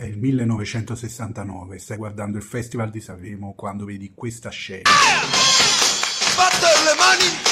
È il 1969, stai guardando il Festival di Sanremo quando vedi questa scena. Battere le mani!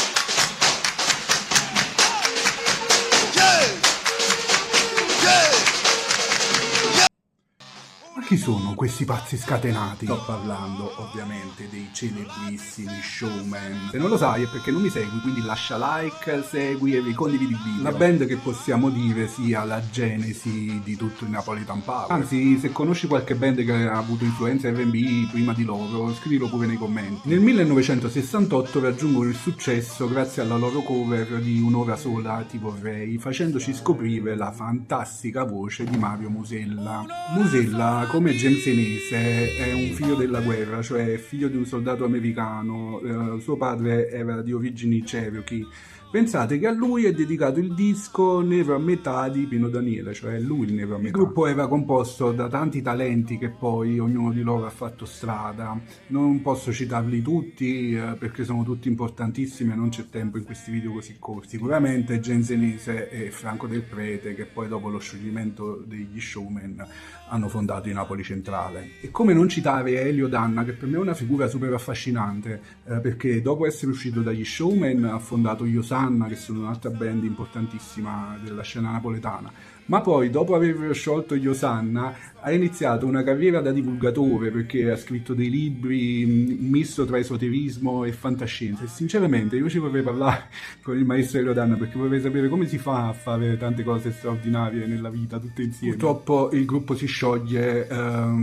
Ma chi sono questi pazzi scatenati? Sto parlando ovviamente dei celebrissimi Showman. Se non lo sai è perché non mi segui, quindi lascia like, segui e condividi il video. Una band che possiamo dire sia la genesi di tutto il Napolitan Power. Anzi, se conosci qualche band che ha avuto influenza R&B prima di loro, scrivilo pure nei commenti. Nel 1968 raggiungono il successo grazie alla loro cover di Un'ora sola ti vorrei, facendoci scoprire la fantastica voce di Mario Mosella. Mosella, come Genzenese, è un figlio della guerra, cioè figlio di un soldato americano. Suo padre era di origini Cherokee. Pensate che a lui è dedicato il disco Nero a metà di Pino Daniele, cioè lui il nero a metà. Il gruppo era composto da tanti talenti che poi ognuno di loro ha fatto strada. Non posso citarli tutti perché sono tutti importantissimi e non c'è tempo in questi video così corti. Sicuramente Genzenese e Franco Del Prete, che poi dopo lo scioglimento degli Showman hanno fondato i Napoli Centrale. E come non citare Elio Danna, che per me è una figura super affascinante, perché dopo essere uscito dagli Showman ha fondato Io Sanna, che sono un'altra band importantissima della scena napoletana, ma poi dopo aver sciolto Io Sanna ha iniziato una carriera da divulgatore, perché ha scritto dei libri misto tra esoterismo e fantascienza, e sinceramente io ci vorrei parlare con il maestro Elio Danna perché vorrei sapere come si fa a fare tante cose straordinarie nella vita tutte insieme. Purtroppo il gruppo si scioglie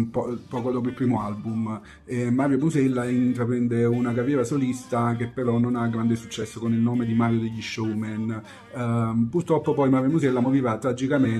poco dopo il primo album e Mario Mosella intraprende una carriera solista che però non ha grande successo con il nome di Mario degli Showman. Purtroppo poi Mario Mosella morirà tragicamente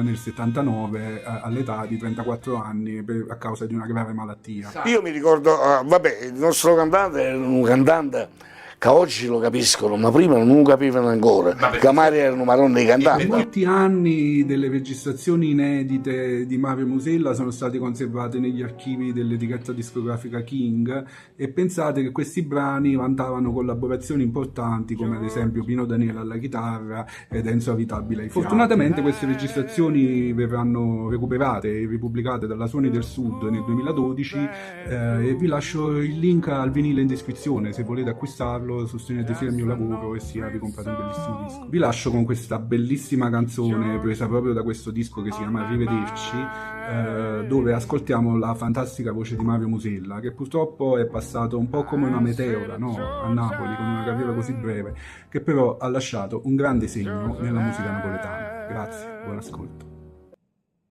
nel 79 all'età di 34 anni a causa di una grave malattia. Io mi ricordo, vabbè, il nostro cantante era un cantante che oggi lo capiscono, ma prima non lo capivano ancora, che magari erano marroni dei cantanti. Molti anni delle registrazioni inedite di Mario Mosella sono stati conservati negli archivi dell'etichetta discografica King, e pensate che questi brani vantavano collaborazioni importanti come ad esempio Pino Daniele alla chitarra ed Enzo Avitabile ai fiati. Fortunatamente queste registrazioni verranno recuperate e ripubblicate dalla Suoni del Sud nel 2012 e vi lascio il link al vinile in descrizione se volete acquistarlo. Sostenete sia il mio lavoro e sia vi comprate un bellissimo disco. Vi lascio con questa bellissima canzone presa proprio da questo disco che si chiama Arrivederci, dove ascoltiamo la fantastica voce di Mario Mosella, che purtroppo è passato un po' come una meteora, no? A Napoli, con una carriera così breve, che però ha lasciato un grande segno nella musica napoletana. Grazie, buon ascolto.